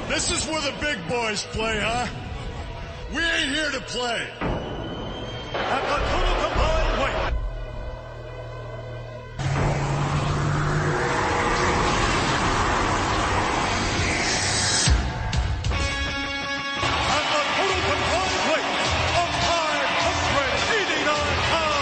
This is where the big boys play, huh? We ain't here to play. At the total combined weight. At the total combined weight of 589 pounds.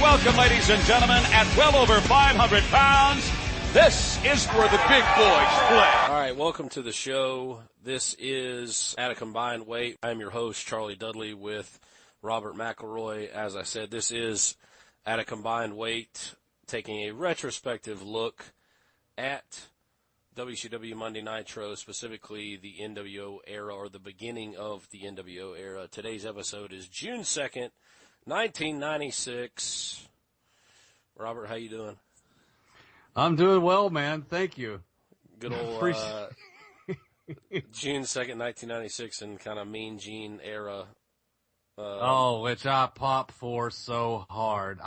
Welcome, ladies and gentlemen, at well over 500 pounds, this is where the big boys play. All right, welcome to the show. This is At a Combined Weight. I'm your host, Charlie Dudley, with Robert McElroy. As I said, this is At a Combined Weight, taking a retrospective look at WCW Monday Nitro, specifically the NWO era, or the beginning of the NWO era. Today's episode is June 2nd, 1996. Robert, how you doing? I'm doing well, man. Thank you. Good old June 2nd, 1996, and kind of Mean Gene era. Which I pop for so hard.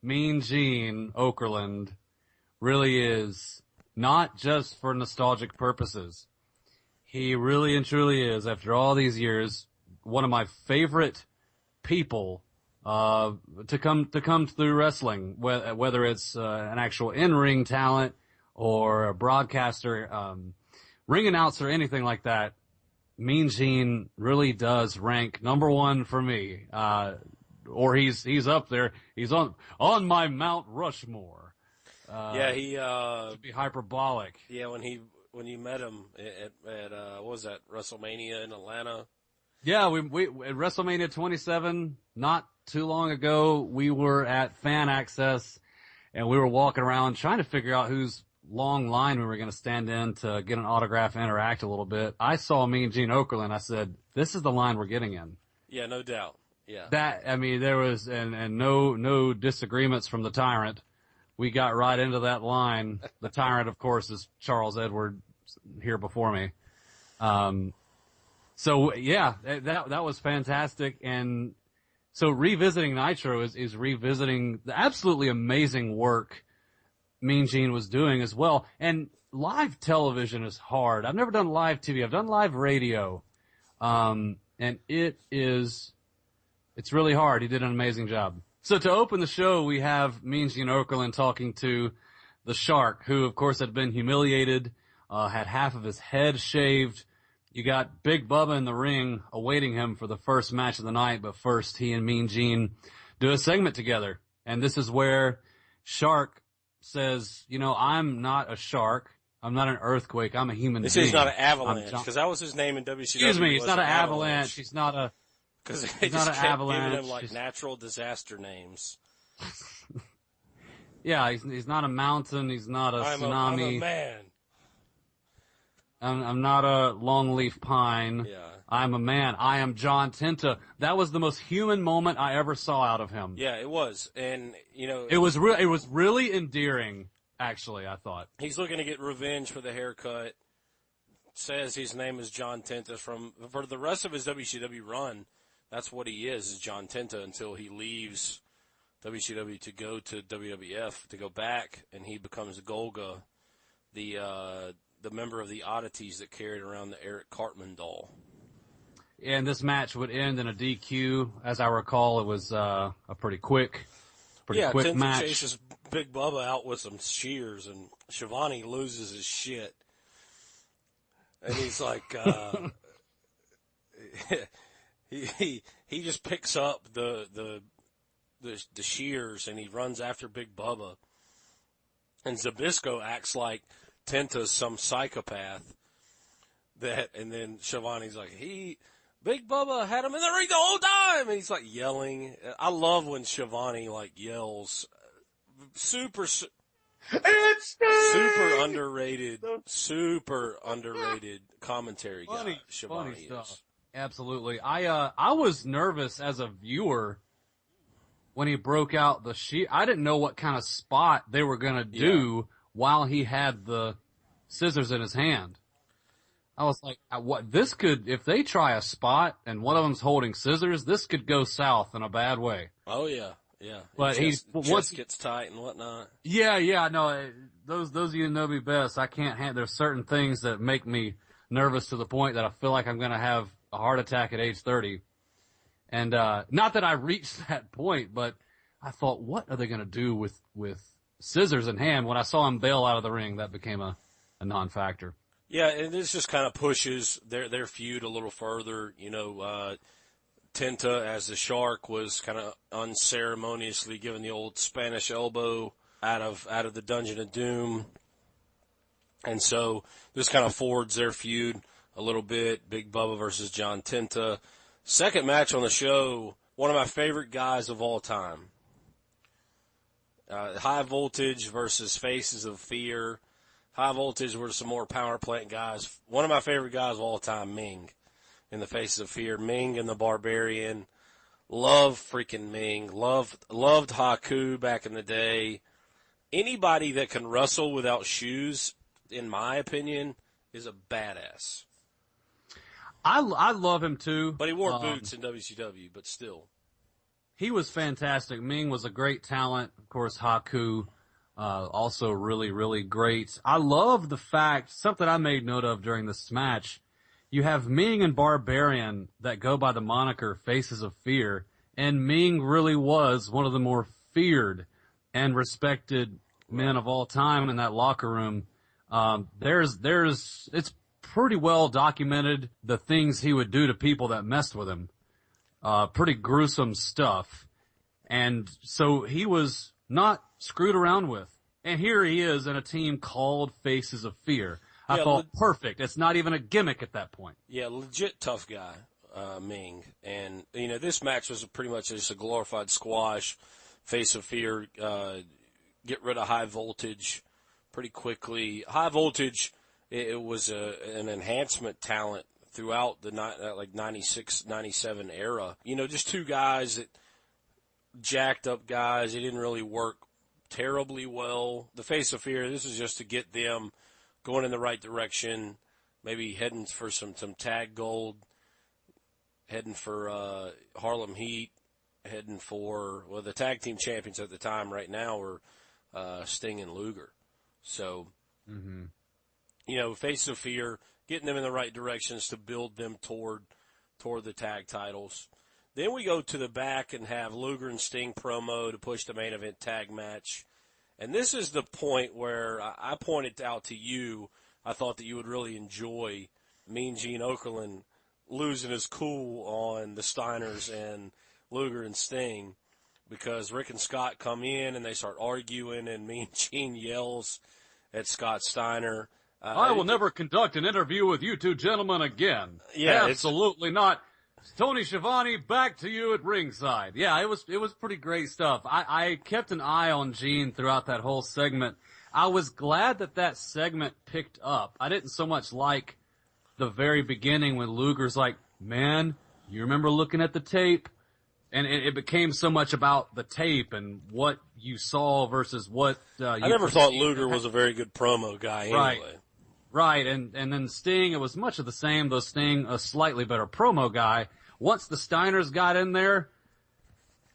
Mean Gene Okerlund really is not just for nostalgic purposes. He really and truly is, after all these years, one of my favorite people to come through wrestling, whether it's an actual in-ring talent or a broadcaster, ring announcer, anything like that. Mean Gene really does rank number one for me. Or he's up there. He's on my Mount Rushmore. To be hyperbolic. Yeah, when you met him at what was that, WrestleMania in Atlanta? Yeah, we at WrestleMania 27, not too long ago, we were at Fan Access, and we were walking around trying to figure out whose long line we were going to stand in to get an autograph and interact a little bit. I saw Mean Gene Okerlund. I said, this is the line we're getting in. Yeah, no doubt. Yeah. There was, and no disagreements from the Tyrant. We got right into that line. The Tyrant, of course, is Charles Edward here before me. So yeah, that was fantastic. And so revisiting Nitro is revisiting the absolutely amazing work Mean Gene was doing as well. And live television is hard. I've never done live TV. I've done live radio. And it's really hard. He did an amazing job. So to open the show, we have Mean Gene Okerlund talking to the Shark, who of course had been humiliated, had half of his head shaved. You got Big Bubba in the ring awaiting him for the first match of the night, but first he and Mean Gene do a segment together. And this is where Shark says, I'm not a shark. I'm not an earthquake. I'm a human being. He's not an avalanche, because that was his name in WCW. Excuse me, he's not an avalanche. He's not a... Because they just kept giving him like natural disaster names. Yeah, he's not a mountain. He's not a tsunami. I'm a man. I'm not a longleaf pine. Yeah. I'm a man. I am John Tenta. That was the most human moment I ever saw out of him. Yeah, it was. And, it was really endearing, actually, I thought. He's looking to get revenge for the haircut. Says his name is John Tenta. For the rest of his WCW run, that's what he is John Tenta, until he leaves WCW to go to WWF, to go back, and he becomes Golga, the member of the Oddities that carried around the Eric Cartman doll. And this match would end in a DQ. As I recall, it was a pretty quick quick Tenta match. chases Big Bubba out with some shears, and Schiavone loses his shit. And he's like, he just picks up the shears, and he runs after Big Bubba. And Zbyszko acts like Tenta's some psychopath. And then Schiavone's like, Big Bubba had him in the ring the whole time, and he's like yelling. I love when Schiavone like yells. Super underrated commentary guy. Schiavone funny stuff. is. Absolutely. I was nervous as a viewer when he broke out the sheet. I didn't know what kind of spot they were going to do while he had the scissors in his hand. I was like, what, this could, if they try a spot and one of them's holding scissors, this could go south in a bad way. Oh, yeah. Yeah. But chest gets tight and whatnot. Yeah, no, those of you who know me best, I can't there's certain things that make me nervous to the point that I feel like I'm going to have a heart attack at age 30. And, not that I reached that point, but I thought, what are they going to do with scissors in hand? When I saw him bail out of the ring, that became a non-factor. Yeah, and this just kind of pushes their feud a little further. Tenta, as the Shark, was kind of unceremoniously given the old Spanish elbow out of the Dungeon of Doom. And so this kind of forwards their feud a little bit. Big Bubba versus John Tenta. Second match on the show, one of my favorite guys of all time. High Voltage versus Faces of Fear. High Voltage were some more power plant guys. One of my favorite guys of all time, Ming, in the Faces of Fear. Ming and the Barbarian. Love freaking Ming. Loved Haku back in the day. Anybody that can wrestle without shoes, in my opinion, is a badass. I love him too. But he wore boots in WCW, but still. He was fantastic. Ming was a great talent. Of course, Haku, also really, really great. I love the fact, something I made note of during this match, you have Ming and Barbarian that go by the moniker Faces of Fear, and Ming really was one of the more feared and respected men of all time in that locker room. It's pretty well documented the things he would do to people that messed with him. Pretty gruesome stuff. And so he was not screwed around with. And here he is in a team called Faces of Fear. I thought, perfect. It's not even a gimmick at that point. Yeah, legit tough guy, Ming. And, this match was pretty much just a glorified squash. Face of Fear, get rid of High Voltage pretty quickly. High Voltage, it was an enhancement talent throughout the 96, 97 era. Just two guys that jacked up guys. They didn't really work terribly well. The Face of Fear, this is just to get them going in the right direction, maybe heading for some tag gold, heading for Harlem Heat, heading for, the tag team champions at the time right now were Sting and Luger. So, Face of Fear, getting them in the right directions to build them toward the tag titles. Then we go to the back and have Luger and Sting promo to push the main event tag match. And this is the point where I pointed out to you, I thought that you would really enjoy Mean Gene Okerlund losing his cool on the Steiners and Luger and Sting, because Rick and Scott come in and they start arguing, and Mean Gene yells at Scott Steiner, I will never conduct an interview with you two gentlemen again. Yeah, absolutely not. Tony Schiavone, back to you at ringside. Yeah, it was pretty great stuff. I kept an eye on Gene throughout that whole segment. I was glad that segment picked up. I didn't so much like the very beginning when Luger's like, man, you remember looking at the tape? And it became so much about the tape and what you saw versus what I never thought Luger was a very good promo guy anyway. Right, and then Sting, it was much of the same, though Sting, a slightly better promo guy. Once the Steiners got in there,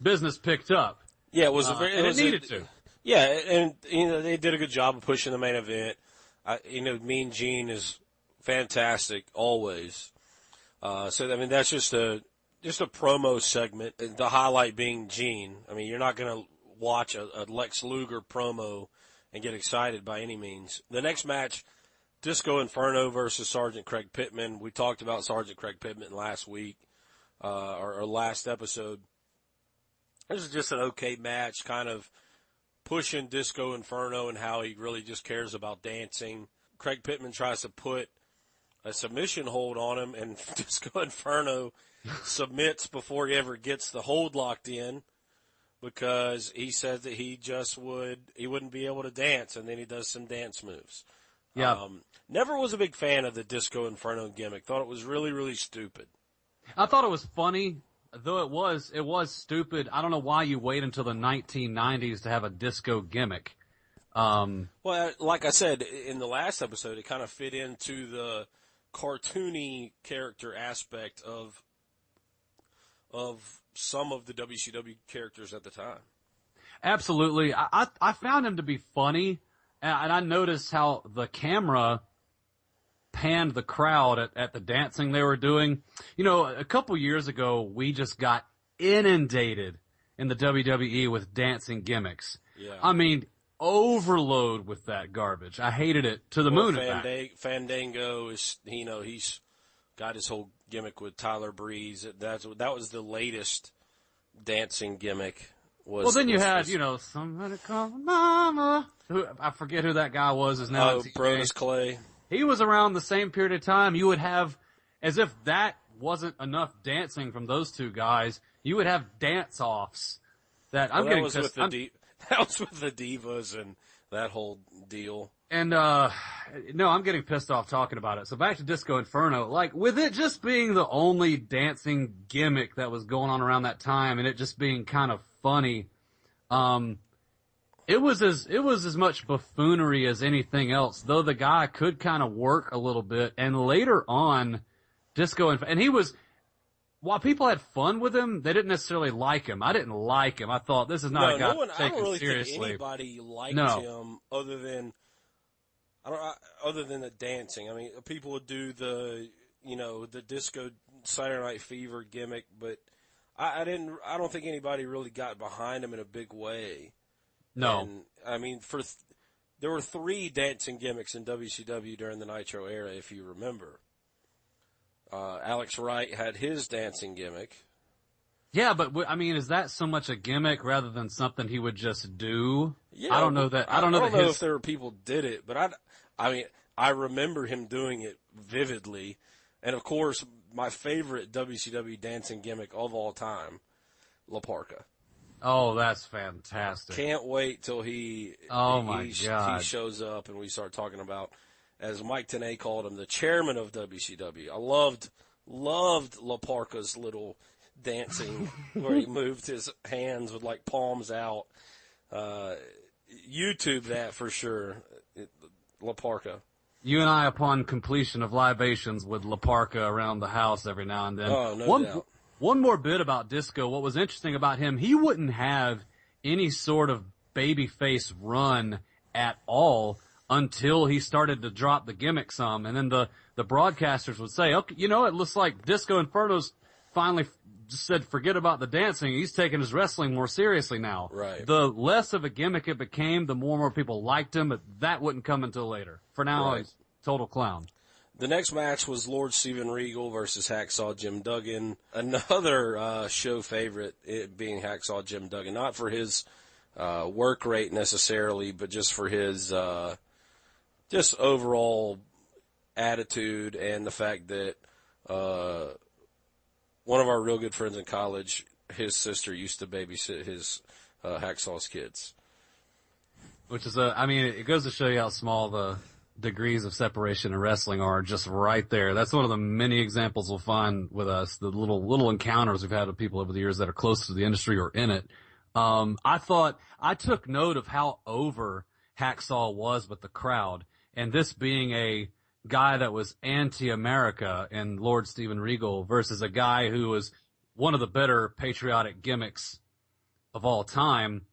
business picked up. Yeah, it needed to. Yeah, and they did a good job of pushing the main event. Mean Gene is fantastic always. That's just a promo segment. The highlight being Gene. You're not going to watch a Lex Luger promo and get excited by any means. The next match, Disco Inferno versus Sergeant Craig Pittman. We talked about Sergeant Craig Pittman last week, or last episode. This is just an okay match, kind of pushing Disco Inferno and how he really just cares about dancing. Craig Pittman tries to put a submission hold on him, and Disco Inferno submits before he ever gets the hold locked in, because he said that he wouldn't be able to dance, and then he does some dance moves. Yeah. Never was a big fan of the Disco Inferno gimmick. Thought it was really, really stupid. I thought it was funny, though it was stupid. I don't know why you wait until the 1990s to have a disco gimmick. Well, like I said in the last episode, it kind of fit into cartoony character aspect of some of the WCW characters at the time. Absolutely. I found him to be funny, and I noticed how the camera panned the crowd at the dancing they were doing. You know, a couple years ago, we just got inundated in the WWE with dancing gimmicks. Yeah. I mean, overload with that garbage. I hated it to the moon. Fandango is, he's got his whole gimmick with Tyler Breeze. That was the latest dancing gimmick. Then you had, somebody call Mama. I forget who that guy was. Is now Brodus Clay. He was around the same period of time. You would have, as if that wasn't enough dancing from those two guys, you would have dance-offs. That was with the Divas and that whole deal. And, no, I'm getting pissed off talking about it. So back to Disco Inferno. Like, with it just being the only dancing gimmick that was going on around that time and it just being kind of funny, it was as much buffoonery as anything else, though the guy could kind of work a little bit. And later on, and he was, while people had fun with him, they didn't necessarily like him. I didn't like him. I thought, this is not a guy I don't really seriously. think anybody liked him other than the dancing. I mean, people would do the disco Saturday Night Fever gimmick, but I don't think anybody really got behind him in a big way. No. And, I mean, there were 3 dancing gimmicks in WCW during the Nitro era, if you remember. Alex Wright had his dancing gimmick. Yeah, but I mean, is that so much a gimmick rather than something he would just do? Yeah, I don't know that. I don't know if there were people did it, but I remember him doing it vividly. And of course, my favorite WCW dancing gimmick of all time, La Parka. Oh, that's fantastic! Can't wait till he shows up and we start talking about, as Mike Tenay called him, the chairman of WCW. I loved La Parka's little dancing where he moved his hands with like palms out. YouTube that for sure, La Parka. You and I, upon completion of libations, would La Parka around the house every now and then. Oh, no doubt. One more bit about Disco. What was interesting about him, he wouldn't have any sort of babyface run at all until he started to drop the gimmick some. And then the broadcasters would say, okay, it looks like Disco Inferno's finally just said, forget about the dancing. He's taking his wrestling more seriously now. Right. The less of a gimmick it became, the more and more people liked him, but that wouldn't come until later. For now, He's total clown. The next match was Lord Steven Regal versus Hacksaw Jim Duggan. Another show favorite, it being Hacksaw Jim Duggan. Not for his work rate necessarily, but just for his just overall attitude and the fact that one of our real good friends in college, his sister used to babysit his Hacksaw's kids. Which is it goes to show you how small the degrees of separation in wrestling are, just right there. That's one of the many examples we'll find with us, the little encounters we've had with people over the years that are close to the industry or in it. I took note of how over Hacksaw was with the crowd, and this being a guy that was anti-America in Lord Steven Regal versus a guy who was one of the better patriotic gimmicks of all time.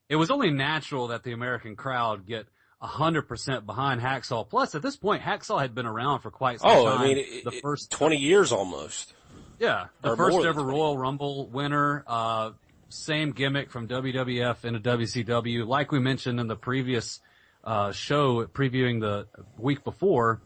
It was only natural that the American crowd get 100% behind Hacksaw. Plus, at this point, Hacksaw had been around for quite some time. The first 20 years almost. Yeah, the first ever Royal Rumble winner. Same gimmick from WWF into WCW. Like we mentioned in the previous show, previewing the week before,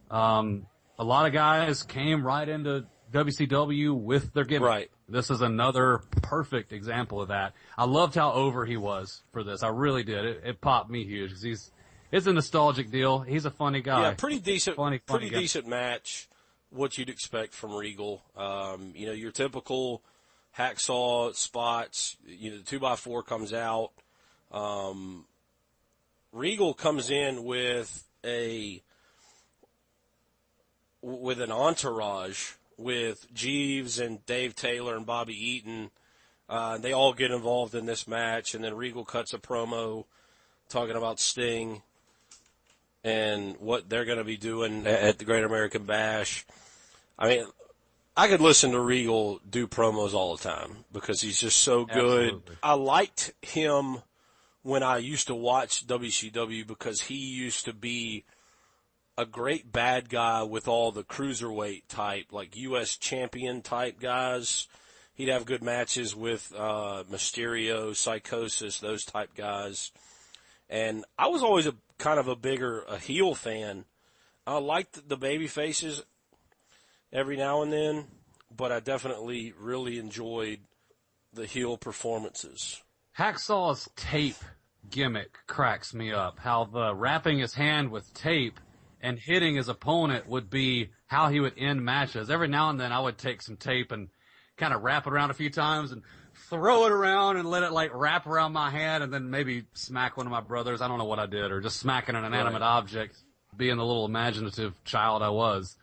a lot of guys came right into WCW with their gimmick. Right. This is another perfect example of that. I loved how over he was for this. I really did. It popped me huge because it's a nostalgic deal. He's a funny guy. Yeah, pretty decent, funny pretty guy. decent match. What you'd expect from Regal. Your typical Hacksaw spots. The 2x4 comes out. Regal comes in with an entourage with Jeeves and Dave Taylor and Bobby Eaton. They all get involved in this match, and then Regal cuts a promo talking about Sting. and what they're going to be doing at the Great American Bash. I mean, I could listen to Regal do promos all the time because he's just so good. Absolutely. I liked him when I used to watch WCW because he used to be a great bad guy with all the cruiserweight type, like U.S. champion type guys. He'd have good matches with Mysterio, Psychosis, those type guys. And I was always kind of a heel fan. I liked the baby faces every now and then, but I definitely really enjoyed the heel performances. Hacksaw's tape gimmick cracks me up. How the wrapping his hand with tape and hitting his opponent would be how he would end matches. Every now and then I would take some tape and kind of wrap it around a few times and throw it around and let it like wrap around my hand and then maybe smack one of my brothers. I don't know what I did, or just smacking an inanimate object, being the little imaginative child I was.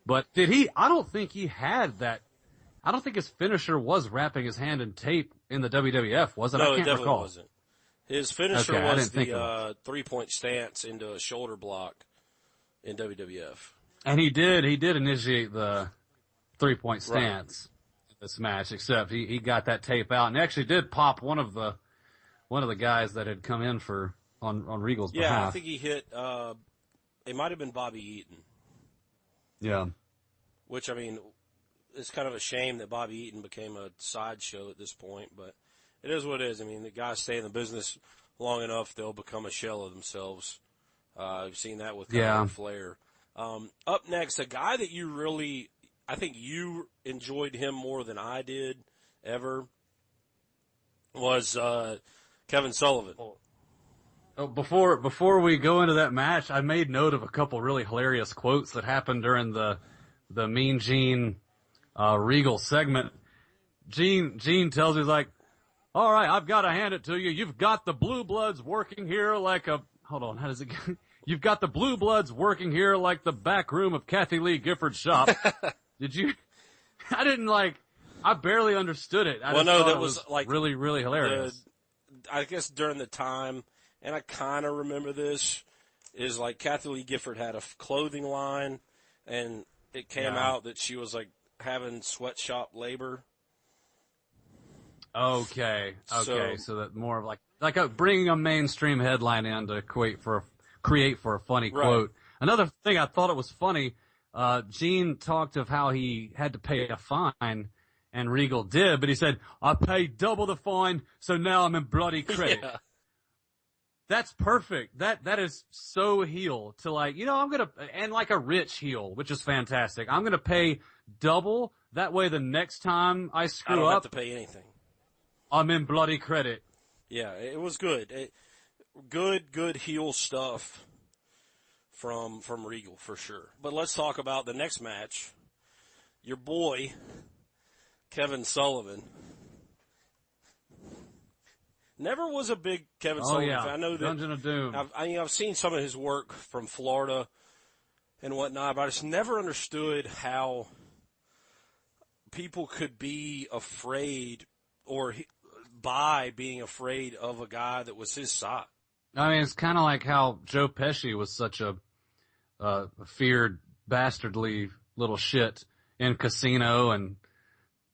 But I don't think he had that. I don't think his finisher was wrapping his hand in tape in the WWF, was it? No, I it can't definitely recall. wasn't. His finisher Okay, I was didn't think it the 3-point stance into a shoulder block in WWF. And he did initiate the 3-point stance in this match, except he got that tape out and actually did pop one of the guys that had come in on Regal's behalf. Yeah, I think he hit, it might have been Bobby Eaton. Yeah. Which, I mean, it's kind of a shame that Bobby Eaton became a sideshow at this point, but it is what it is. I mean, the guys stay in the business long enough, they'll become a shell of themselves. I've seen that with Flair. Up next, a guy that you really, I think you enjoyed him more than I did ever, was Kevin Sullivan. Oh, before we go into that match, I made note of a couple really hilarious quotes that happened during the Mean Gene Regal segment. Gene tells me, he's like, all right, I've got to hand it to you. You've got the Blue Bloods working here like a, hold on, how does it go? You've got the Blue Bloods working here like the back room of Kathy Lee Gifford's shop. Did you? I barely understood it. That was like really, really hilarious. I guess during the time, and I kind of remember this, is like Kathy Lee Gifford had a clothing line, and it came out that she was like having sweatshop labor. Okay. So that more of like bringing a mainstream headline in to create for a funny quote. Another thing I thought it was funny, Gene talked of how he had to pay a fine, and Regal did, but he said, I paid double the fine, so now I'm in bloody credit. Yeah. That's perfect. That is so heel to and like a rich heel, which is fantastic. I'm gonna pay double, that way the next time I screw I don't up, have to pay anything. I'm in bloody credit. Yeah, it was good. Good heel stuff from Regal for sure. But let's talk about the next match. Your boy, Kevin Sullivan. Never was a big Kevin Sullivan fan. I know that Dungeon of Doom. I've seen some of his work from Florida and whatnot, but I just never understood how people could be afraid by being afraid of a guy that was his size. I mean, it's kind of like how Joe Pesci was such a feared, bastardly little shit in Casino and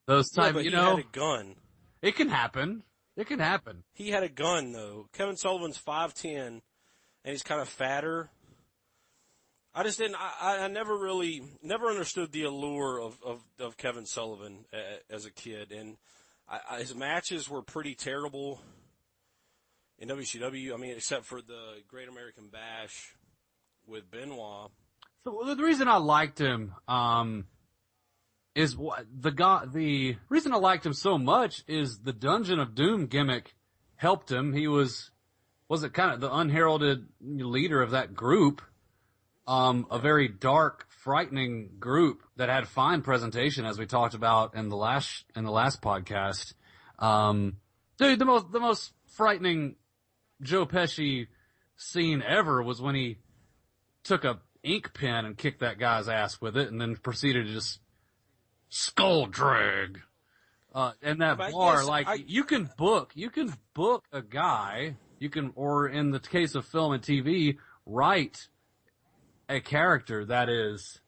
those type. But he had a gun. It can happen. It can happen. He had a gun though. Kevin Sullivan's 5'10", and he's kind of fatter. I just didn't. I never understood the allure of Kevin Sullivan as a kid, and his matches were pretty terrible in WCW. I mean, except for the Great American Bash with Benoit. So the reason I liked him is the reason I liked him so much is the Dungeon of Doom gimmick helped him. He was it kind of the unheralded leader of that group, a very dark, frightening group that had fine presentation, as we talked about in the last podcast. Dude, the most frightening Joe Pesci scene ever was when he took a ink pen and kicked that guy's ass with it, and then proceeded to just skull drag. And that bar, you can book a guy, or in the case of film and TV, write a character that is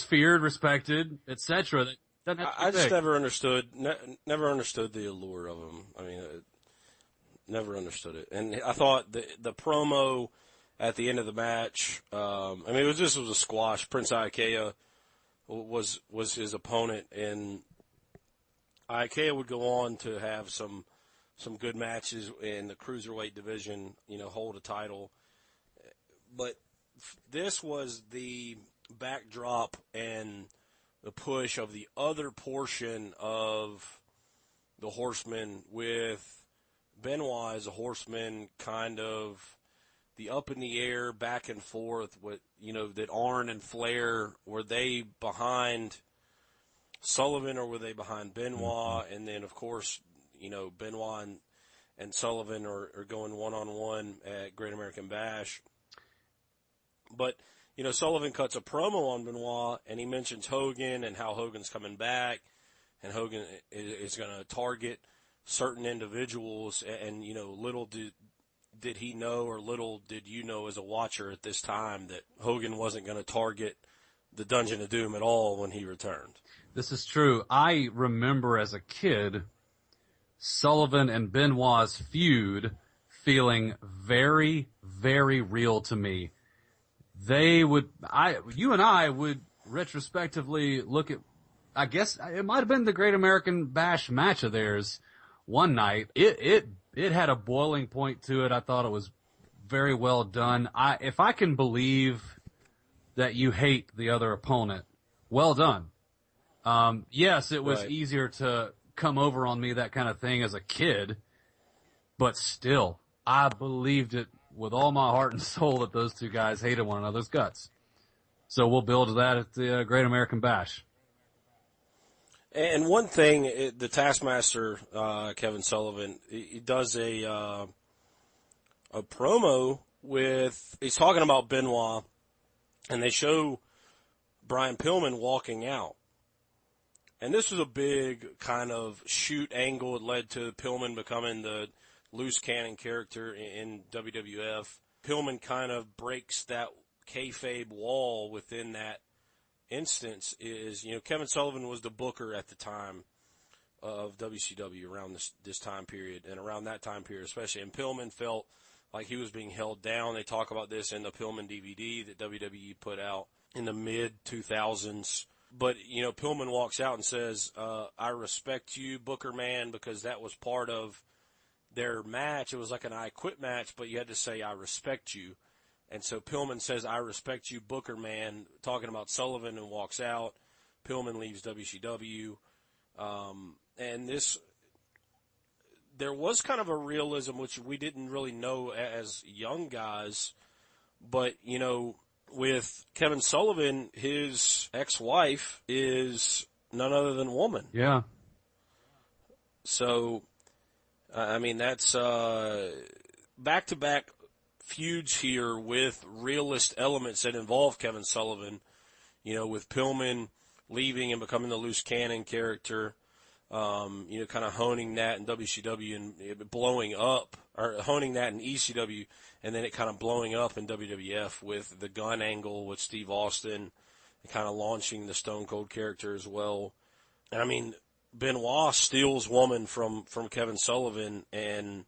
feared, respected, etc. I just never understood the allure of him. I mean, never understood it. And I thought the promo at the end of the match, this was a squash. Prince Iaukea was his opponent, and Iaukea would go on to have some good matches in the cruiserweight division, hold a title. But this was the backdrop and the push of the other portion of the Horsemen, with Benoit as a Horseman, kind of the up in the air, back and forth. With that Arn and Flair, were they behind Sullivan or were they behind Benoit? Mm-hmm. And then of course, Benoit and Sullivan are going one-on-one at Great American Bash. But Sullivan cuts a promo on Benoit, and he mentions Hogan and how Hogan's coming back, and Hogan is going to target certain individuals. And little did he know, or little did you know as a watcher at this time, that Hogan wasn't going to target the Dungeon of Doom at all when he returned. This is true. I remember as a kid, Sullivan and Benoit's feud feeling very, very real to me. You and I would retrospectively look at, I guess it might have been the Great American Bash match of theirs one night. It had a boiling point to it. I thought it was very well done. If I can believe that you hate the other opponent, well done. Yes, it was easier to come over on me, that kind of thing, as a kid, but still, I believed it with all my heart and soul that those two guys hated one another's guts. So we'll build to that at the Great American Bash. And one thing, the Taskmaster, Kevin Sullivan, he does a promo he's talking about Benoit, and they show Brian Pillman walking out. And this was a big kind of shoot angle. It led to Pillman becoming the loose cannon character in WWF. Pillman kind of breaks that kayfabe wall within that instance. Kevin Sullivan was the booker at the time of WCW around this time period, and around that time period especially. And Pillman felt like he was being held down. They talk about this in the Pillman DVD that WWE put out in the mid-2000s. But, Pillman walks out and says, I respect you, Booker Man, because that was part of their match. It was like an I Quit match, but you had to say, I respect you. And so Pillman says, I respect you, Booker Man, talking about Sullivan, and walks out. Pillman leaves WCW. And there was kind of a realism, which we didn't really know as young guys, but, with Kevin Sullivan, his ex-wife is none other than woman. Yeah. So, that's back-to-back feuds here with realist elements that involve Kevin Sullivan, with Pillman leaving and becoming the loose cannon character, kind of honing that in WCW and blowing up, or honing that in ECW, and then it kind of blowing up in WWF with the gun angle with Steve Austin, and kind of launching the Stone Cold character as well. And Benoit steals woman from Kevin Sullivan, and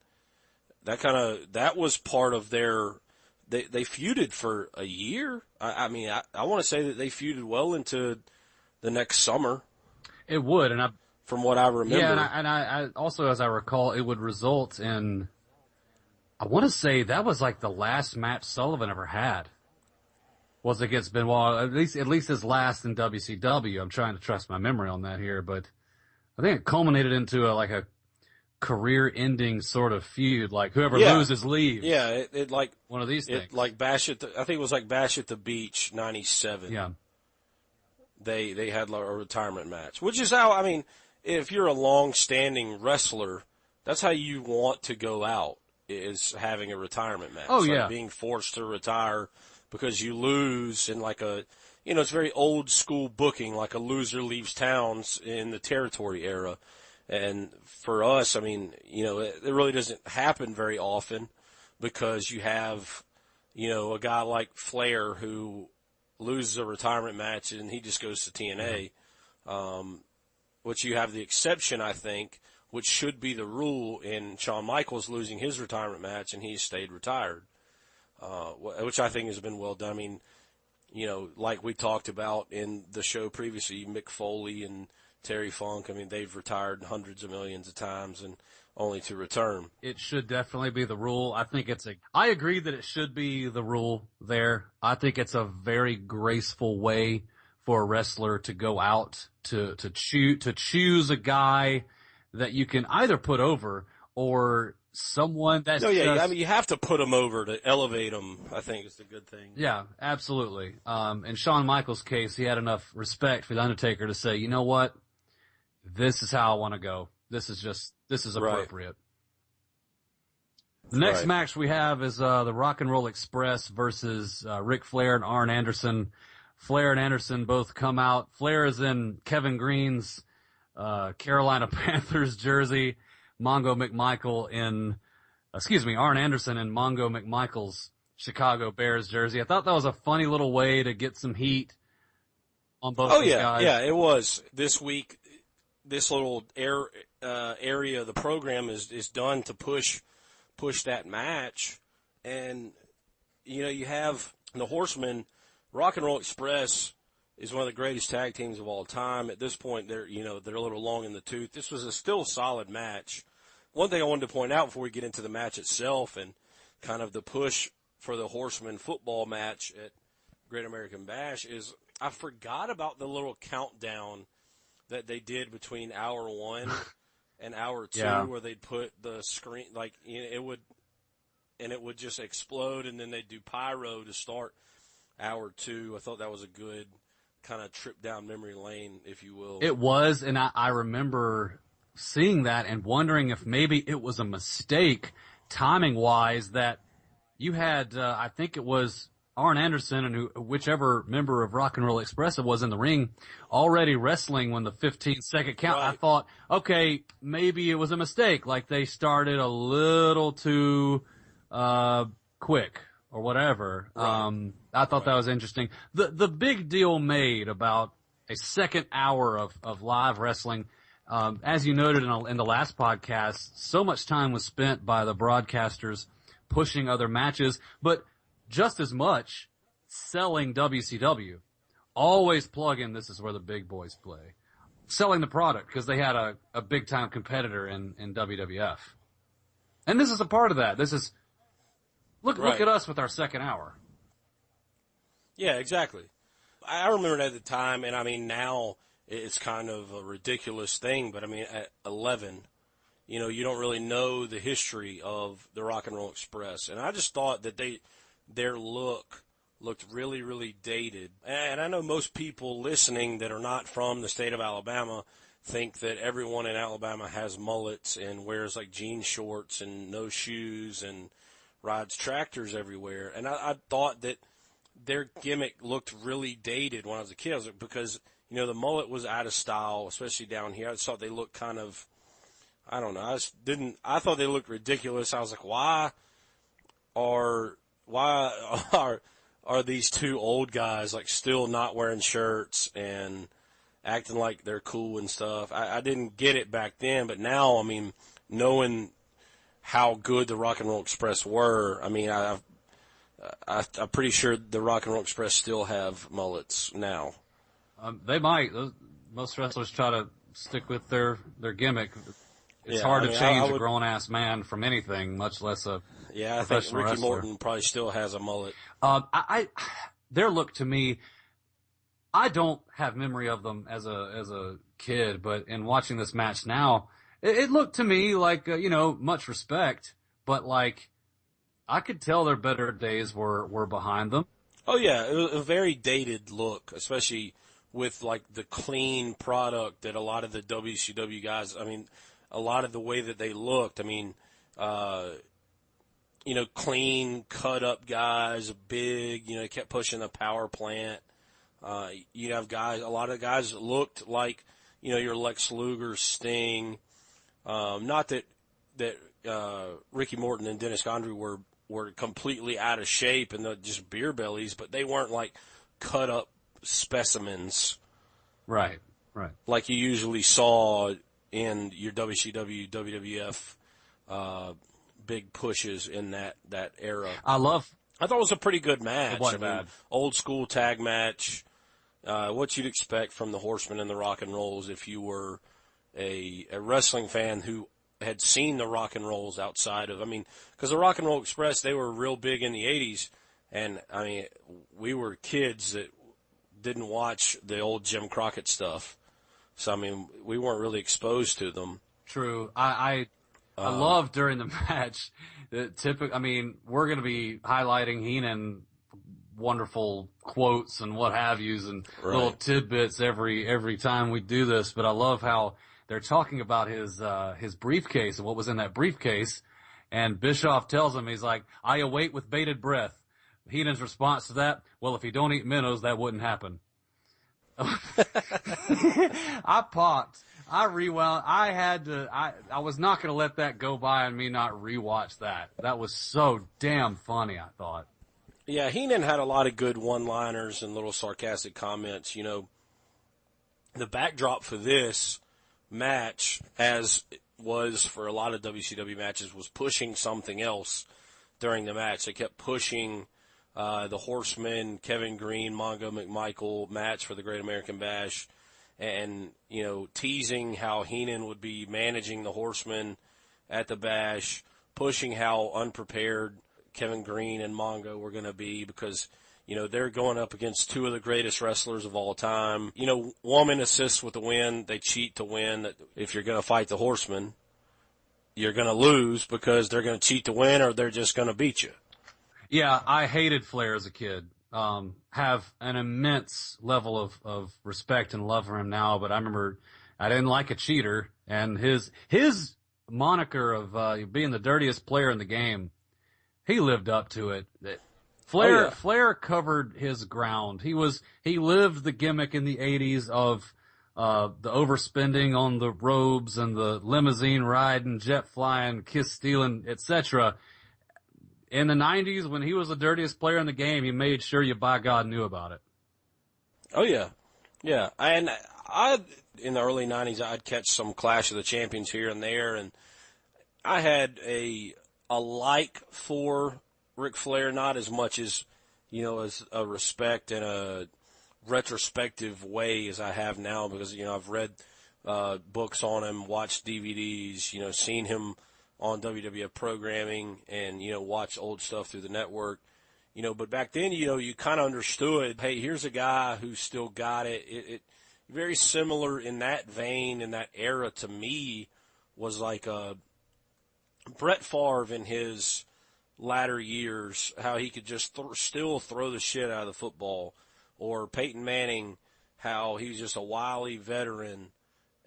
that was part of their. They feuded for a year. I want to say that they feuded well into the next summer. It would, and from what I remember. Yeah, and I also, as I recall, it would result in, I want to say that was like the last match Sullivan ever had was against Benoit, at least his last in WCW. I'm trying to trust my memory on that here, but I think it culminated into a career-ending sort of feud, like whoever loses leaves. Yeah, it like one of these things. I think it was like Bash at the Beach '97. Yeah, they had a retirement match, which is how if you're a long-standing wrestler, that's how you want to go out, is having a retirement match. Oh, yeah. Being forced to retire because you lose in it's very old school booking, like a loser leaves towns in the territory era. And for us, it really doesn't happen very often because you have, a guy like Flair who loses a retirement match and he just goes to TNA, which you have the exception, I think, which should be the rule in Shawn Michaels losing his retirement match and he stayed retired, which I think has been well done. I mean, like we talked about in the show previously, Mick Foley and Terry Funk, I mean, they've retired hundreds of millions of times and only to return. It should definitely be the rule. I agree that it should be the rule there. I think it's a very graceful way for a wrestler to go out to choose a guy that you can either put over or someone that's I mean, you have to put them over to elevate them, I think is the good thing. Yeah, absolutely. In Shawn Michaels' case, he had enough respect for The Undertaker to say, you know what? This is how I want to go. This is appropriate. Right. The next match we have is the Rock and Roll Express versus Ric Flair and Arn Anderson. Flair and Anderson both come out. Flair is in Kevin Green's Carolina Panthers jersey. Arn Anderson in Mongo McMichael's Chicago Bears jersey. I thought that was a funny little way to get some heat on both these guys. Yeah, it was. This week, this little area of the program is done to push that match. And, you have the Horsemen. Rock and Roll Express is one of the greatest tag teams of all time. At this point, they're a little long in the tooth. This was a still solid match. One thing I wanted to point out before we get into the match itself and kind of the push for the Horsemen football match at Great American Bash is I forgot about the little countdown that they did between hour 1 and hour 2 where they'd put the screen, it would just explode and then they'd do pyro to start hour 2. I thought that was a good kind of trip down memory lane, if you will. It was, and I remember seeing that and wondering if maybe it was a mistake timing-wise that you had, I think it was Arn Anderson and whichever member of Rock and Roll Express it was in the ring already wrestling when the 15-second count. Right. I thought, okay, maybe it was a mistake. Like they started a little too quick or whatever. Right. I thought that was interesting. The big deal made about a second hour of live wrestling, as you noted in the last podcast, so much time was spent by the broadcasters pushing other matches, but just as much selling WCW. Always plug in, this is where the big boys play. Selling the product because they had a big-time competitor in WWF. And this is a part of that. This is, look at us with our second hour. Yeah, exactly. I remember it at the time, and I mean, now it's kind of a ridiculous thing, but I mean, at 11, you don't really know the history of the Rock and Roll Express. And I just thought that their look looked really, really dated. And I know most people listening that are not from the state of Alabama think that everyone in Alabama has mullets and wears like jean shorts and no shoes and rides tractors everywhere. And I thought that their gimmick looked really dated when I was a kid. Because, the mullet was out of style, especially down here. I just thought they looked kind of, I don't know. I thought they looked ridiculous. I was like, why are these two old guys like still not wearing shirts and acting like they're cool and stuff? I didn't get it back then, but now, I mean, knowing how good the Rock and Roll Express were, I mean, I'm pretty sure the Rock and Roll Express still have mullets now. They might. Most wrestlers try to stick with their gimmick. It's hard to change a grown-ass man from anything, much less a I think Ricky wrestler. Morton probably still has a mullet. Their look to me, I don't have memory of them as a kid, but in watching this match now, it looked to me like, much respect, but like, I could tell their better days were behind them. Oh yeah, it was a very dated look, especially with like the clean product that a lot of the WCW guys, I mean, a lot of the way that they looked, I mean, clean, cut up guys, big, they kept pushing the power plant. You have guys, a lot of guys that looked like, your Lex Luger, Sting. Not that Ricky Morton and Dennis Gondry were were completely out of shape and they're just beer bellies, but they weren't like cut up specimens. Right. Like you usually saw in your WCW, WWF, big pushes in that era. I thought it was a pretty good match. It wasn't bad. Old school tag match. What you'd expect from the Horsemen and the Rock and Rolls if you were a wrestling fan who had seen the Rock and Rolls outside of, because the Rock and Roll Express, they were real big in the 80s. And, we were kids that didn't watch the old Jim Crockett stuff. So, we weren't really exposed to them. True. I love during the match, we're going to be highlighting Heenan wonderful quotes and what have yous and little tidbits every time we do this, but I love how they're talking about his briefcase and what was in that briefcase, and Bischoff tells him, he's like, I await with bated breath. Heenan's response to that, well, if you don't eat minnows, that wouldn't happen. I popped. I rewound. I was not going to let that go by and me not rewatch that. That was so damn funny, I thought. Yeah, Heenan had a lot of good one-liners and little sarcastic comments. The backdrop for this match, as was for a lot of WCW matches, was pushing something else during the match. They kept pushing the Horsemen, Kevin Green, Mongo McMichael match for the Great American Bash, and, teasing how Heenan would be managing the Horsemen at the Bash, pushing how unprepared Kevin Green and Mongo were going to be because, they're going up against two of the greatest wrestlers of all time. Woman assists with the win. They cheat to win. That if you're going to fight the Horsemen, you're going to lose because they're going to cheat to win or they're just going to beat you. Yeah, I hated Flair as a kid. Have an immense level of respect and love for him now, but I remember I didn't like a cheater, and his moniker of being the dirtiest player in the game, he lived up to it. Flair covered his ground. He lived the gimmick in the 80s of the overspending on the robes and the limousine ride and jet flying, kiss stealing, etc. In the 90s, when he was the dirtiest player in the game, he made sure you by God knew about it. Oh, yeah. Yeah. And in the early 90s, I'd catch some Clash of the Champions here and there, and I had a like for Ric Flair, not as much as, as a respect and a retrospective way as I have now because, I've read books on him, watched DVDs, seen him on WWF programming and, watch old stuff through the network, but back then, you kind of understood, hey, here's a guy who still got it. It very similar in that vein, in that era to me was like Brett Favre in his latter years, how he could just still throw the shit out of the football, or Peyton Manning, how he was just a wily veteran.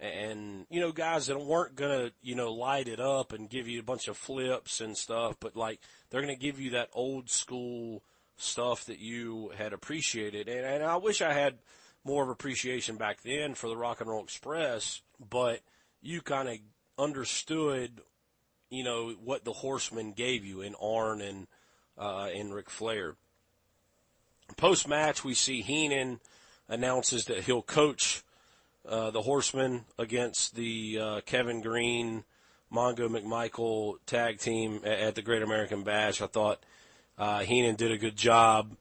And, guys that weren't going to, light it up and give you a bunch of flips and stuff, but, they're going to give you that old school stuff that you had appreciated. And I wish I had more of appreciation back then for the Rock and Roll Express, but you kind of understood, what the Horsemen gave you in Arn and Ric Flair. Post-match, we see Heenan announces that he'll coach the Horsemen against the Kevin Green, Mongo McMichael tag team at the Great American Bash. I thought Heenan did a good job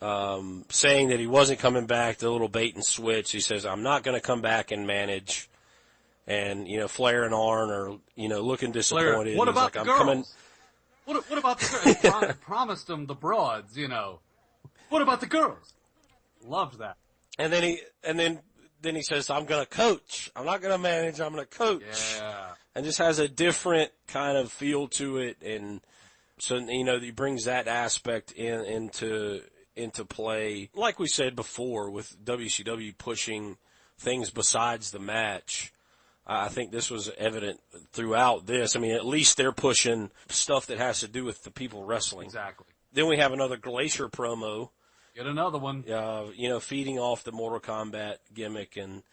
saying that he wasn't coming back, the little bait and switch. He says, I'm not going to come back and manage. And, Flair and Arn are, looking disappointed. Flair, what about the girls? What about the girls? He promised them the broads, What about the girls? Loved that. And then he says, I'm going to coach. I'm not going to manage. I'm going to coach. Yeah. And just has a different kind of feel to it. And so, he brings that aspect into play. Like we said before with WCW pushing things besides the match, I think this was evident throughout this. At least they're pushing stuff that has to do with the people wrestling. Exactly. Then we have another Glacier promo. Get another one. Feeding off the Mortal Kombat gimmick. And,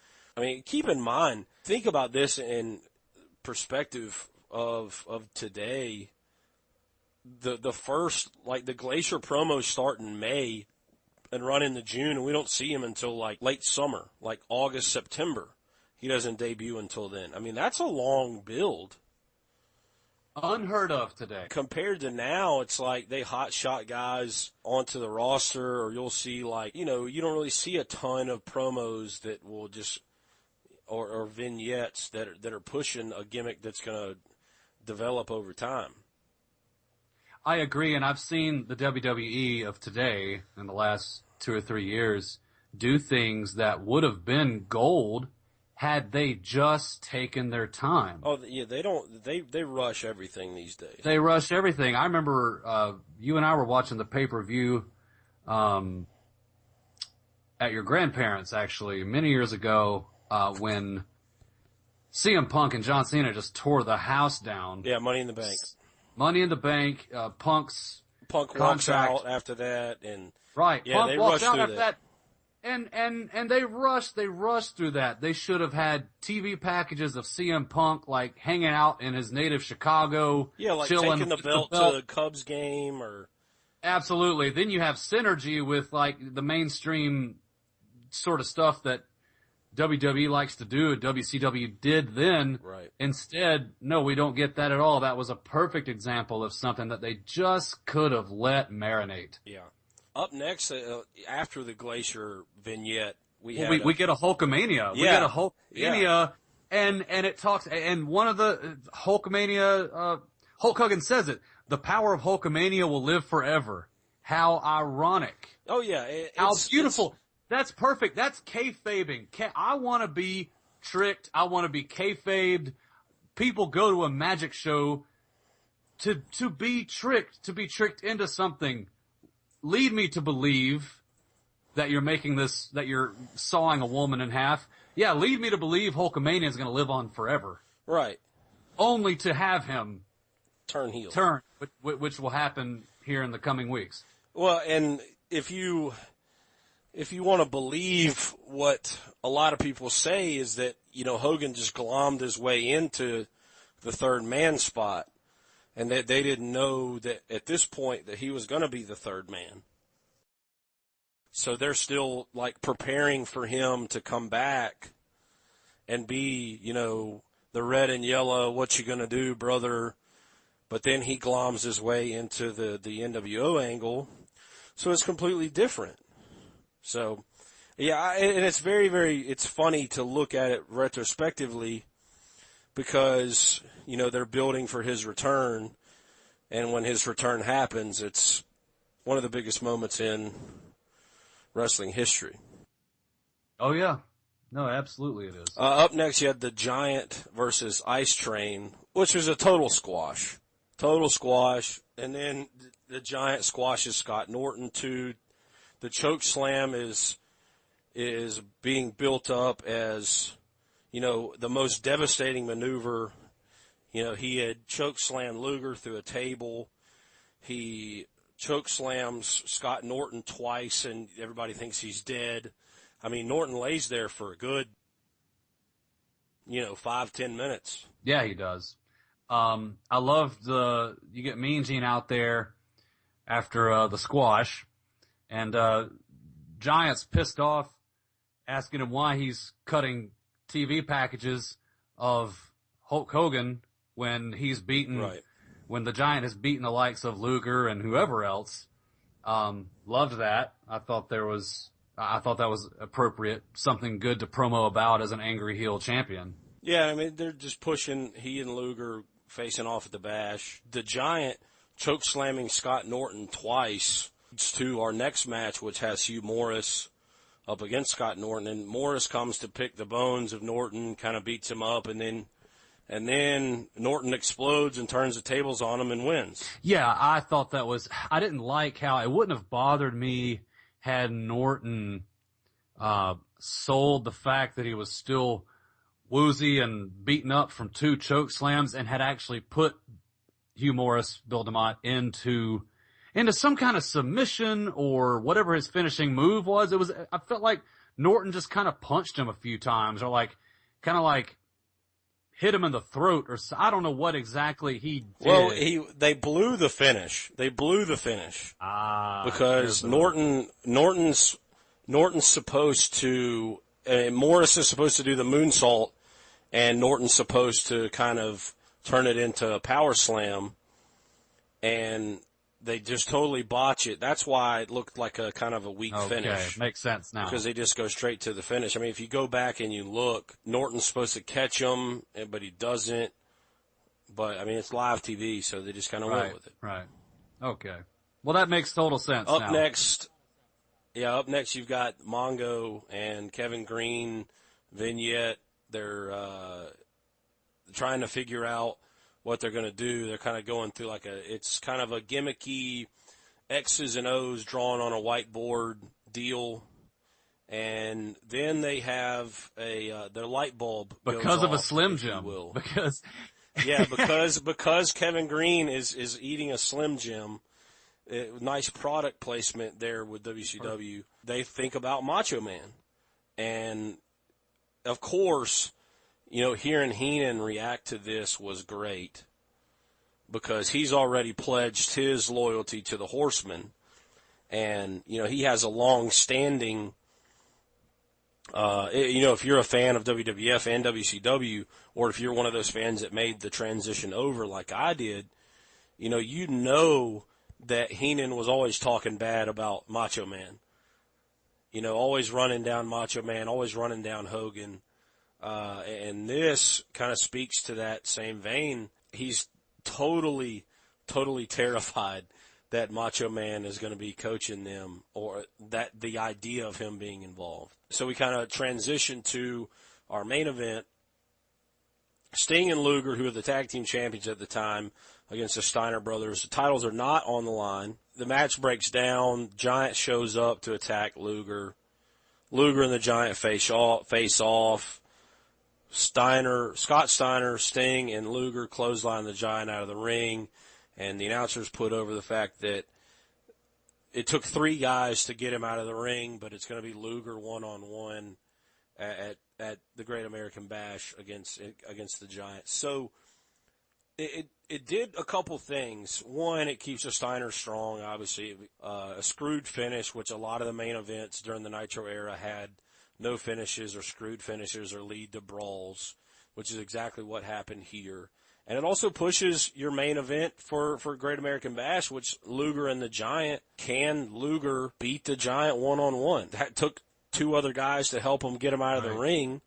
keep in mind, think about this in perspective of today. the first, like, the Glacier promos start in May and run into June, and we don't see him until, like, late summer, like August, September. He doesn't debut until then. I mean, that's a long build. Unheard of today. Compared to now, it's like they hot shot guys onto the roster, or you'll see, like, you know, you don't really see a ton of promos that will just, or vignettes that are pushing a gimmick that's going to develop over time. I agree, and I've seen the WWE of today in the last 2 or 3 years do things that would have been gold had they just taken their time. Oh, yeah, they rush everything these days. They rush everything. I remember you and I were watching the pay-per-view at your grandparents', actually, many years ago when CM Punk and John Cena just tore the house down. Yeah, Money in the Bank. Money in the Bank, Punk walks out after that, and right, yeah, Punk they walks rushed out through after that. And they rushed through that. They should have had TV packages of CM Punk, like, hanging out in his native Chicago. Yeah, like chilling taking the belt to the Cubs game, or absolutely. Then you have synergy with, like, the mainstream sort of stuff that WWE likes to do and WCW did then. Right. Instead, no, we don't get that at all. That was a perfect example of something that they just could have let marinate. Yeah. Up next, after the Glacier vignette, we get a Hulkamania. Yeah. We get a Hulkamania, and it talks, and one of the Hulkamania, Hulk Hogan says it, the power of Hulkamania will live forever. How ironic. Oh, yeah. How beautiful. That's perfect. That's kayfabing. I want to be tricked. I want to be kayfabed. People go to a magic show to be tricked into something. Lead me to believe that you're making this, that you're sawing a woman in half. Yeah, lead me to believe Hulkamania is going to live on forever. Right. Only to have him turn heel. Which will happen here in the coming weeks. Well, and if you want to believe what a lot of people say is that, you know, Hogan just glommed his way into the third man spot, and that they didn't know that at this point that he was going to be the third man. So they're still, like, preparing for him to come back and be, you know, the red and yellow, what you going to do, brother? But then he gloms his way into the NWO angle. So it's completely different. So, yeah, and it's very, very, it's funny to look at it retrospectively because, you know, they're building for his return. And when his return happens, it's one of the biggest moments in wrestling history. Oh, yeah. No, absolutely it is. Up next, you had the Giant versus Ice Train, which was a total squash. Total squash. And then the Giant squashes Scott Norton, too. The choke slam is being built up as, you know, the most devastating maneuver. You know, he had choke slammed Luger through a table. He choke slams Scott Norton twice, and everybody thinks he's dead. I mean, Norton lays there for a good, 5-10 minutes. Yeah, he does. I love you get Mean Gene out there after the squash, and Giant's pissed off, asking him why he's cutting TV packages of Hulk Hogan when he's beaten, right. When the Giant has beaten the likes of Luger and whoever else. Loved that. I thought that was appropriate, something good to promo about as an angry heel champion. Yeah, I mean, they're just pushing he and Luger facing off at the Bash. The Giant choke slamming Scott Norton twice to our next match, which has Hugh Morris up against Scott Norton, and Morris comes to pick the bones of Norton, kind of beats him up, and then Norton explodes and turns the tables on him and wins. Yeah, I thought I didn't like how it wouldn't have bothered me had Norton sold the fact that he was still woozy and beaten up from 2 choke slams and had actually put Hugh Morris, Bill DeMott, into some kind of submission or whatever his finishing move was. I felt like Norton just kind of punched him a few times, or kind of like hit him in the throat, or I don't know what exactly he did. Well, they blew the finish. Because Norton's supposed to, Morris is supposed to do the moonsault, and Norton's supposed to kind of turn it into a power slam, and they just totally botch it. That's why it looked like a kind of a weak finish. Makes sense now. Because they just go straight to the finish. I mean, if you go back and you look, Norton's supposed to catch him, but he doesn't. But, I mean, it's live TV, so they just kind of went with it. Right. Okay. Well, that makes total sense Up now. next, you've got Mongo and Kevin Green vignette. They're trying to figure out what they're going to do. They're kind of going through it's kind of a gimmicky X's and O's drawn on a whiteboard deal. And then they have their light bulb because goes of off, a Slim if you Jim. will. Because Kevin Green is eating a Slim Jim. Nice product placement there with WCW. They think about Macho Man. And, of course, hearing Heenan react to this was great because he's already pledged his loyalty to the Horsemen. And, he has a long-standing, if you're a fan of WWF and WCW, or if you're one of those fans that made the transition over like I did, that Heenan was always talking bad about Macho Man. Always running down Macho Man, always running down Hogan. And this kind of speaks to that same vein. He's totally terrified that Macho Man is going to be coaching them, or that the idea of him being involved. So we kind of transition to our main event. Sting and Luger, who are the tag team champions at the time, against the Steiner brothers. The titles are not on the line. The match breaks down. Giant shows up to attack Luger. Luger and the Giant face off. Scott Steiner, Sting, and Luger clothesline the Giant out of the ring, and the announcers put over the fact that it took 3 guys to get him out of the ring, but it's going to be Luger one-on-one at the Great American Bash against the Giant. So it did a couple things. One, it keeps the Steiners strong, obviously. A screwed finish, which a lot of the main events during the Nitro era had no finishes or screwed finishes or lead to brawls, which is exactly what happened here. And it also pushes your main event for Great American Bash, which Luger and the Giant. Can Luger beat the Giant one-on-one? That took 2 other guys to help him get him out of the ring,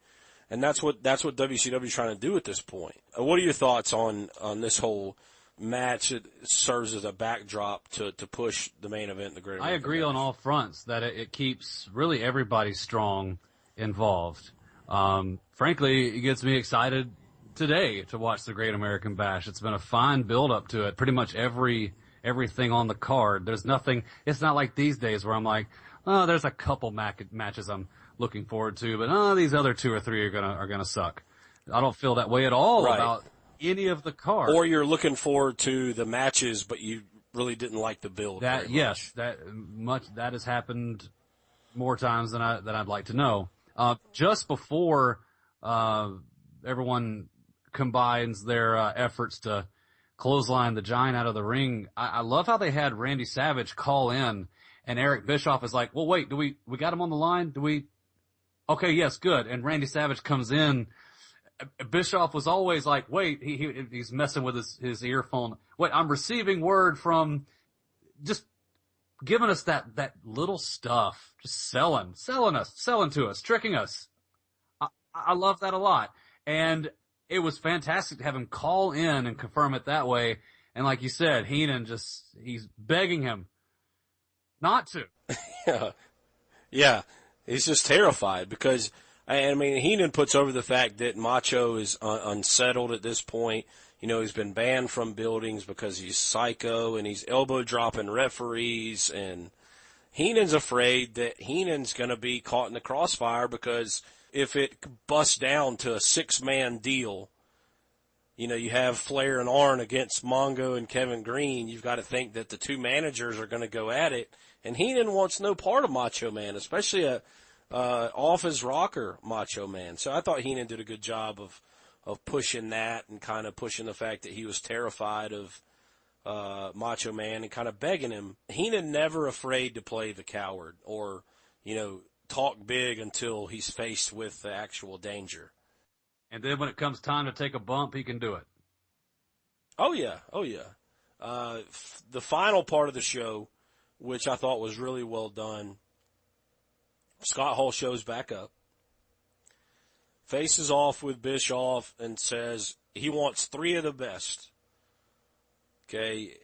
and that's what WCW is trying to do at this point. What are your thoughts on this whole match? It serves as a backdrop to push the main event in the Great American I agree Bash. on all fronts that it keeps really everybody strong involved. Frankly, it gets me excited today to watch the Great American Bash. It's been a fine build-up to it. Pretty much everything on the card. There's nothing. It's not like these days where I'm like, oh, there's a couple matches I'm looking forward to, but these other 2 or 3 are gonna suck. I don't feel that way at all about any of the cards. Or you're looking forward to the matches, but you really didn't like the build. That has happened more times than I'd like to know. Just before everyone combines their efforts to clothesline the Giant out of the ring, I love how they had Randy Savage call in, and Eric Bischoff is like, well, wait, we got him on the line? Okay, yes, good. And Randy Savage comes in. Bischoff was always like, wait, he's messing with his earphone. Wait, I'm receiving word from, just giving us that little stuff, just selling to us, tricking us. I love that a lot. And it was fantastic to have him call in and confirm it that way. And like you said, Heenan he's begging him not to. Yeah. He's just terrified because, I mean, Heenan puts over the fact that Macho is unsettled at this point. He's been banned from buildings because he's psycho and he's elbow dropping referees, and Heenan's afraid that Heenan's going to be caught in the crossfire because if it busts down to a 6-man deal, you have Flair and Arn against Mongo and Kevin Green. You've got to think that the 2 managers are going to go at it, and Heenan wants no part of Macho Man, especially a off his rocker Macho Man. So I thought Heenan did a good job of pushing that and kind of pushing the fact that he was terrified of Macho Man and kind of begging him. Heenan never afraid to play the coward or, talk big until he's faced with the actual danger. And then when it comes time to take a bump, he can do it. Oh, yeah. The final part of the show, which I thought was really well done, Scott Hall shows back up, faces off with Bischoff, and says he wants 3 of the best. Okay,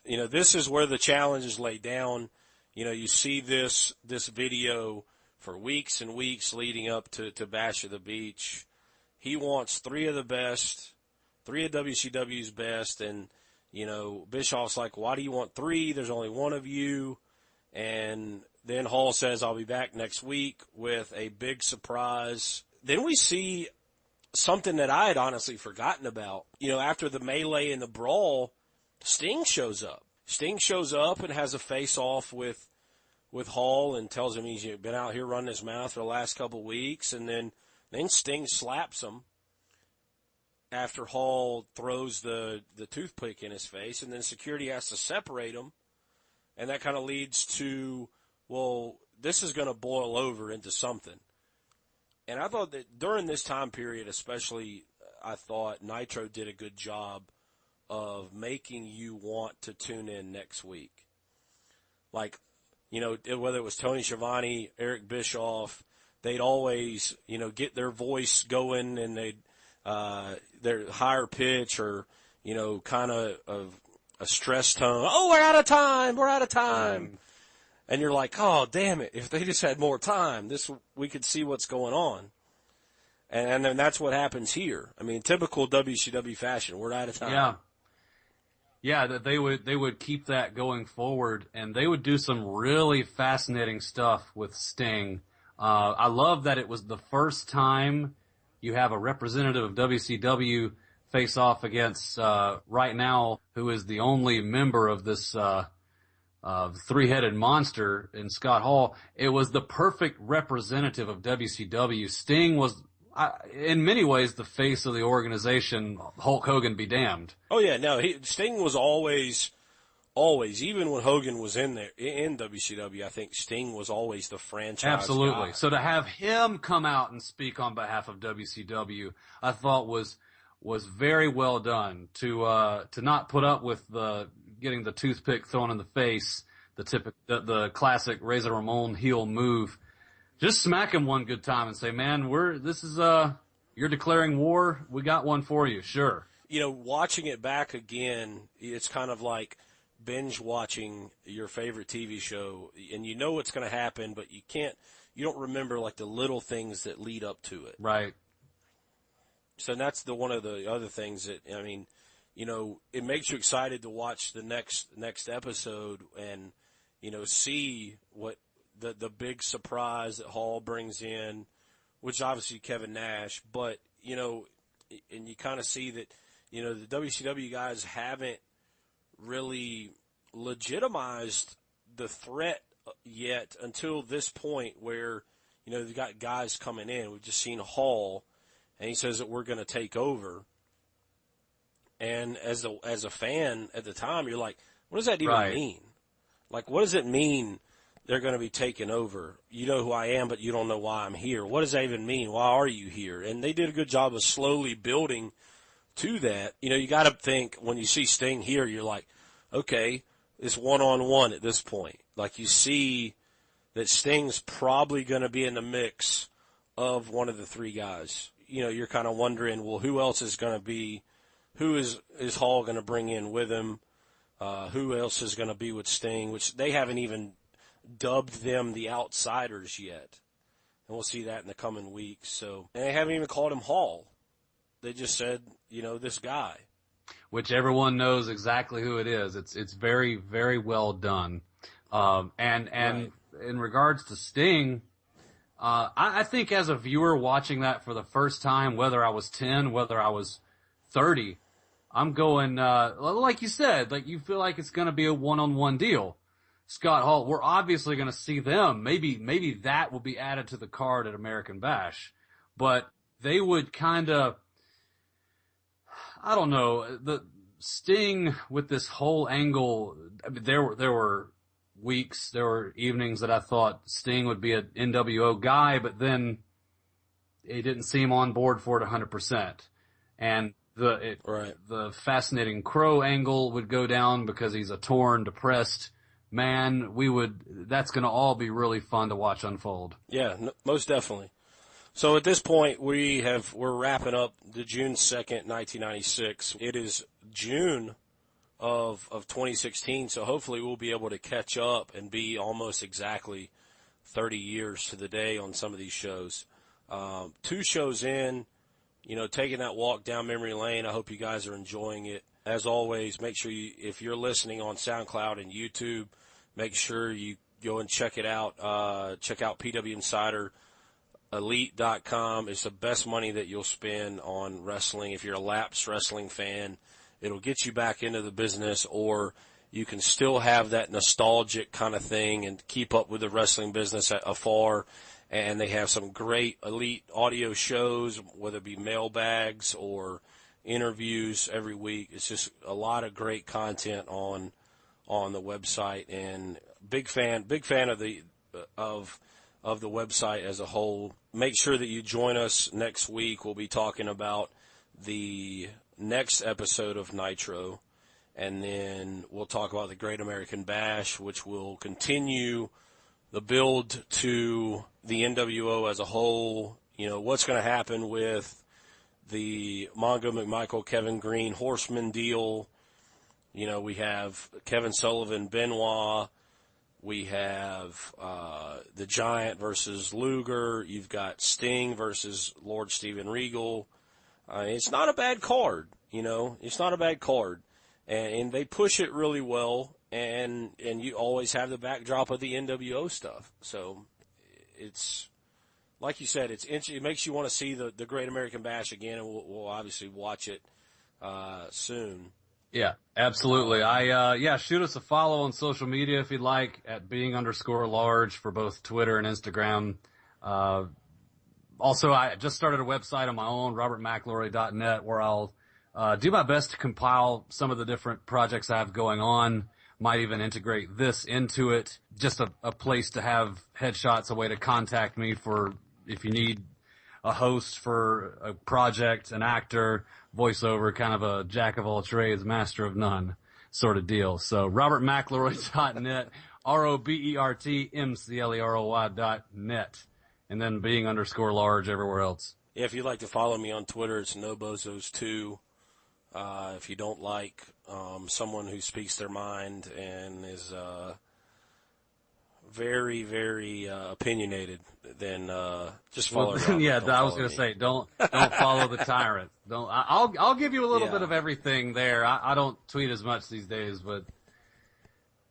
this is where the challenge is laid down. You see this video for weeks and weeks leading up to Bash at the Beach. He wants 3 of the best, 3 of WCW's best, and, Bischoff's like, why do you want 3? There's only 1 of you. And then Hall says, I'll be back next week with a big surprise. Then we see something that I had honestly forgotten about. After the melee and the brawl, Sting shows up. Sting shows up and has a face-off with Hall and tells him he's been out here running his mouth for the last couple of weeks. And then Sting slaps him after Hall throws the toothpick in his face. And then security has to separate them. And that kind of leads to, well, this is going to boil over into something. And I thought that during this time period especially, I thought Nitro did a good job of making you want to tune in next week. Like, whether it was Tony Schiavone, Eric Bischoff, they'd always, get their voice going and they'd, their higher pitch or, kind of a stress tone. Oh, we're out of time. And you're like, oh, damn it. If they just had more time, we could see what's going on. And then that's what happens here. I mean, typical WCW fashion. We're out of time. Yeah, that they would keep that going forward, and they would do some really fascinating stuff with Sting. I love that it was the first time you have a representative of WCW face off against right now, who is the only member of this three-headed monster in Scott Hall. It was the perfect representative of WCW. Sting was, in many ways, the face of the organization. Hulk Hogan be damned. Oh yeah, no, Sting was always, even when Hogan was in WCW, I think Sting was always the franchise Absolutely. guy. So to have him come out and speak on behalf of WCW, I thought was very well done. To not put up with getting the toothpick thrown in the face, the classic Razor Ramon heel move. Just smack him one good time and say, man, you're declaring war. We got one for you. Sure. Watching it back again, it's kind of like binge watching your favorite TV show, and you know what's going to happen, but you don't remember like the little things that lead up to it. Right. So that's one of the other things that, it makes you excited to watch the next episode and, see what the big surprise that Hall brings in, which is obviously Kevin Nash, but, and you kind of see that, the WCW guys haven't really legitimized the threat yet until this point where, they've got guys coming in. We've just seen Hall, and he says that we're going to take over. And as a fan at the time, you're like, what does that even mean? Like, what does it mean they're going to be taking over? You know who I am, but you don't know why I'm here. What does that even mean? Why are you here? And they did a good job of slowly building to that. You got to think when you see Sting here, you're like, okay, it's one-on-one at this point. Like, you see that Sting's probably going to be in the mix of one of the 3 guys. You're kind of wondering, well, who else is going to be, who is Hall going to bring in with him? Who else is going to be with Sting, which they haven't even dubbed them the Outsiders yet. And we'll see that in the coming weeks. So, and they haven't even called him Hall. They just said, this guy. Which everyone knows exactly who it is. It's very, very well done. And right. In regards to Sting, I think as a viewer watching that for the first time, whether I was 10, whether I was 30, I'm going, like you said, like you feel like it's going to be a one-on-one deal. Scott Hall, we're obviously going to see them. Maybe that will be added to the card at American Bash, but they would kind of, I don't know. The Sting with this whole angle, I mean, there were weeks, there were evenings that I thought Sting would be an NWO guy, but then it didn't seem on board for it 100%. And the fascinating Crow angle would go down because he's a torn, depressed man. That's going to all be really fun to watch unfold. Yeah, most definitely. So at this point, we're wrapping up the June 2nd, 1996. It is June of 2016, so hopefully we'll be able to catch up and be almost exactly 30 years to the day on some of these shows. 2 shows in, taking that walk down memory lane. I hope you guys are enjoying it. As always, make sure if you're listening on SoundCloud and YouTube, make sure you go and check it out. Check out PW Insider. Elite.com is the best money that you'll spend on wrestling. If you're a lapsed wrestling fan, it'll get you back into the business, or you can still have that nostalgic kind of thing and keep up with the wrestling business afar. And they have some great Elite audio shows, whether it be mailbags or interviews every week. It's just a lot of great content on the website, and big fan of the website as a whole. Make sure that you join us next week. We'll be talking about the next episode of Nitro, and then we'll talk about the Great American Bash, which will continue the build to the NWO as a whole. What's going to happen with the Mongo McMichael, Kevin Green, Horseman deal. We have Kevin Sullivan, Benoit. We have the Giant versus Luger. You've got Sting versus Lord Steven Regal. It's not a bad card, It's not a bad card. And they push it really well, and you always have the backdrop of the NWO stuff. So it's, like you said, it makes you want to see the Great American Bash again, and we'll obviously watch it soon. Yeah, absolutely. Shoot us a follow on social media if you'd like at being_large for both Twitter and Instagram. Also, I just started a website on my own, robertmcleroy.net, where I'll do my best to compile some of the different projects I have going on. Might even integrate this into it. Just a place to have headshots, a way to contact me for if you need a host for a project, an actor, voiceover, kind of a jack of all trades, master of none sort of deal. So robertmcleroy.net, RobertMcleroy.net, and then being_large everywhere else. Yeah, if you'd like to follow me on Twitter, it's NoBozos2. If you don't like someone who speaks their mind and is very, very opinionated, then just follow. I was going to say, don't follow the tyrant. I'll give you a little bit of everything there. I don't tweet as much these days, but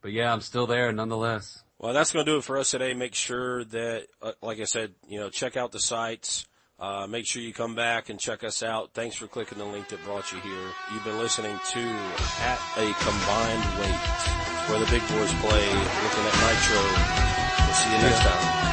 yeah, I'm still there nonetheless. Well, that's going to do it for us today. Make sure that, like I said, check out the sites. Make sure you come back and check us out. Thanks for clicking the link that brought you here. You've been listening to At a Combined Weight, where the big boys play, looking at Nitro. We'll see you next time.